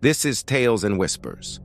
This is Tales and Whispers,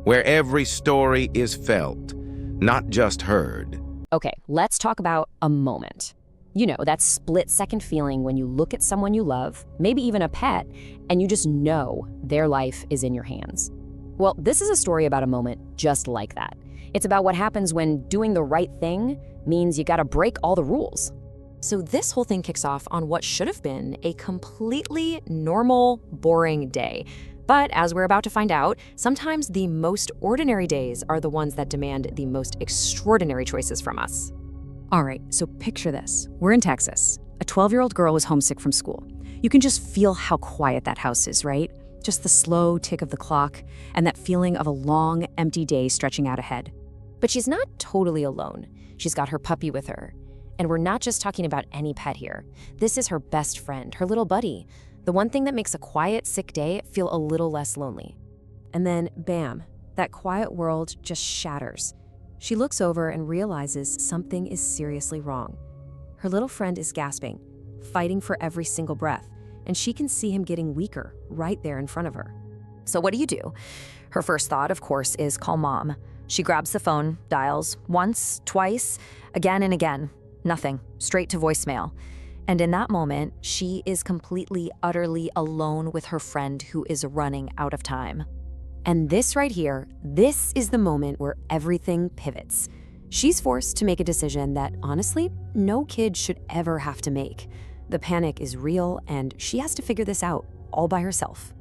where every story is felt, not just heard. Okay, let's talk about a moment. You know, that split-second feeling when you look at someone you love, maybe even a pet, and you just know their life is in your hands. Well, this is a story about a moment just like that. It's about what happens when doing the right thing means you gotta break all the rules. So this whole thing kicks off on what should have been a completely normal, boring day. But as we're about to find out, sometimes the most ordinary days are the ones that demand the most extraordinary choices from us. All right, so picture this. We're in Texas. A 12-year-old girl was homesick from school. You can just feel how quiet that house is, right? Just the slow tick of the clock and that feeling of a long, empty day stretching out ahead. But she's not totally alone. She's got her puppy with her. And we're not just talking about any pet here. This is her best friend, her little buddy. The one thing that makes a quiet, sick day feel a little less lonely. And then, bam, that quiet world just shatters. She looks over and realizes something is seriously wrong. Her little friend is gasping, fighting for every single breath, and she can see him getting weaker right there in front of her. So what do? Her first thought, of course, is call mom. She grabs the phone, dials once, twice, again and again. Nothing, straight to voicemail. And in that moment, she is completely, utterly alone with her friend who is running out of time. And this right here, this is the moment where everything pivots. She's forced to make a decision that, honestly, no kid should ever have to make. The panic is real, and she has to figure this out all by herself.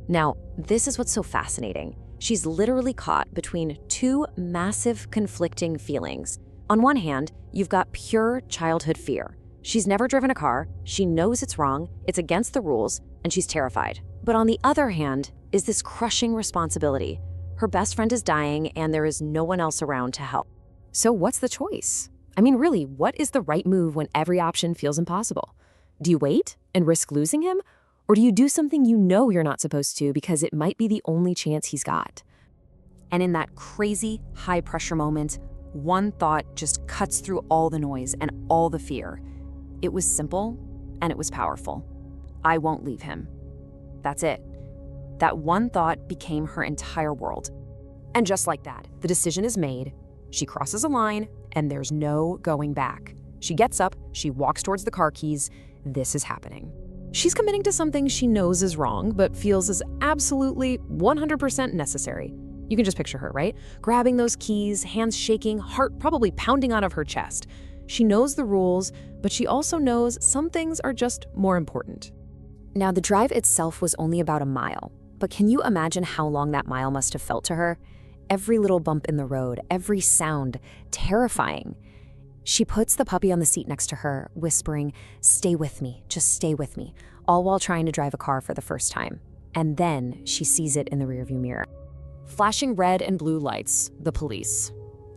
Now, this is what's so fascinating. She's literally caught between two massive conflicting feelings. On one hand, you've got pure childhood fear. She's never driven a car, she knows it's wrong, it's against the rules, and she's terrified. But on the other hand is this crushing responsibility. Her best friend is dying, and there is no one else around to help. So what's the choice? I mean, really, what is the right move when every option feels impossible? Do you wait and risk losing him? Or do you do something you know you're not supposed to because it might be the only chance he's got? And in that crazy, high-pressure moment, one thought just cuts through all the noise and all the fear. It was simple, and it was powerful. I won't leave him. That's it. That one thought became her entire world. And just like that, the decision is made. She crosses a line, and there's no going back. She gets up, she walks towards the car keys. This is happening. She's committing to something she knows is wrong, but feels is absolutely 100% necessary. You can just picture her, right? Grabbing those keys, hands shaking, heart probably pounding out of her chest. She knows the rules, but she also knows some things are just more important. Now, the drive itself was only about a mile, but can you imagine how long that mile must have felt to her? Every little bump in the road, every sound, terrifying. She puts the puppy on the seat next to her, whispering, "Stay with me, just stay with me," all while trying to drive a car for the first time. And then she sees it in the rearview mirror. Flashing red and blue lights, the police.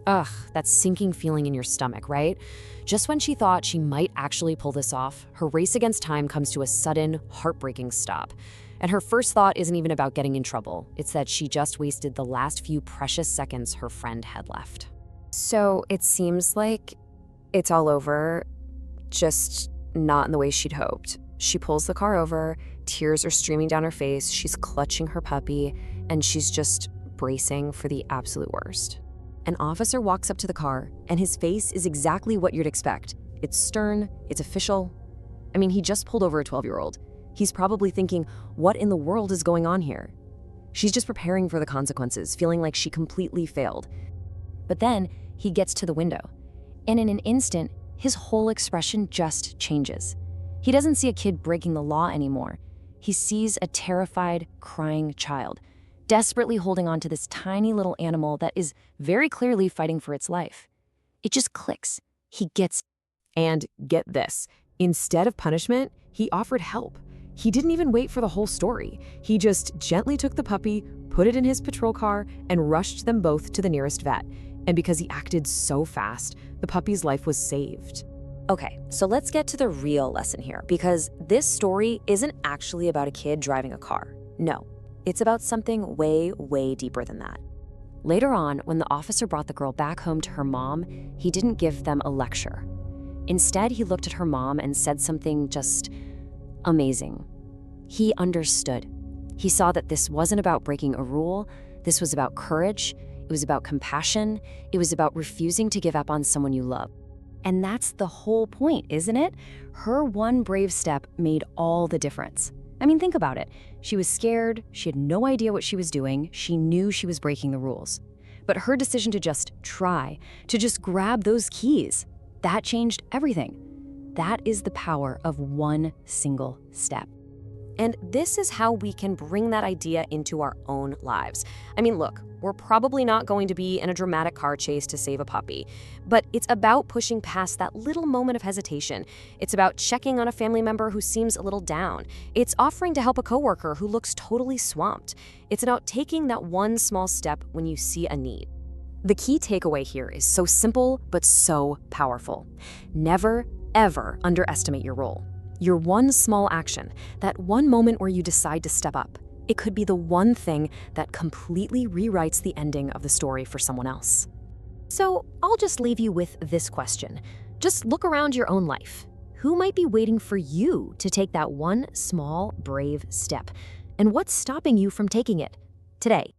Ugh, that sinking feeling in your stomach, right? Just when she thought she might actually pull this off, her race against time comes to a sudden, heartbreaking stop. And her first thought isn't even about getting in trouble. It's that she just wasted the last few precious seconds her friend had left. So it seems like it's all over, just not in the way she'd hoped. She pulls the car over, tears are streaming down her face, she's clutching her puppy, and she's just bracing for the absolute worst. An officer walks up to the car, and his face is exactly what you'd expect. It's stern, it's official. I mean, he just pulled over a 12-year-old. He's probably thinking, what in the world is going on here? She's just preparing for the consequences, feeling like she completely failed. But then he gets to the window, and in an instant, his whole expression just changes. He doesn't see a kid breaking the law anymore. He sees a terrified, crying child, desperately holding on to this tiny little animal that is very clearly fighting for its life. It just clicks. He gets it. And get this, instead of punishment, he offered help. He didn't even wait for the whole story. He just gently took the puppy, put it in his patrol car, and rushed them both to the nearest vet. And because he acted so fast, the puppy's life was saved. Okay, so let's get to the real lesson here, because this story isn't actually about a kid driving a car. No, it's about something way, way deeper than that. Later on, when the officer brought the girl back home to her mom, he didn't give them a lecture. Instead, he looked at her mom and said something just amazing. He understood. He saw that this wasn't about breaking a rule. This was about courage. It was about compassion. It was about refusing to give up on someone you love. And that's the whole point, isn't it? Her one brave step made all the difference. I mean, think about it. She was scared. She had no idea what she was doing. She knew she was breaking the rules. But her decision to just try, to just grab those keys, that changed everything. That is the power of one single step. And this is how we can bring that idea into our own lives. I mean, look, we're probably not going to be in a dramatic car chase to save a puppy, but it's about pushing past that little moment of hesitation. It's about checking on a family member who seems a little down. It's offering to help a coworker who looks totally swamped. It's about taking that one small step when you see a need. The key takeaway here is so simple, but so powerful. Never, ever underestimate your role. Your one small action, that one moment where you decide to step up, it could be the one thing that completely rewrites the ending of the story for someone else. So I'll just leave you with this question. Just look around your own life. Who might be waiting for you to take that one small, brave step? And what's stopping you from taking it today?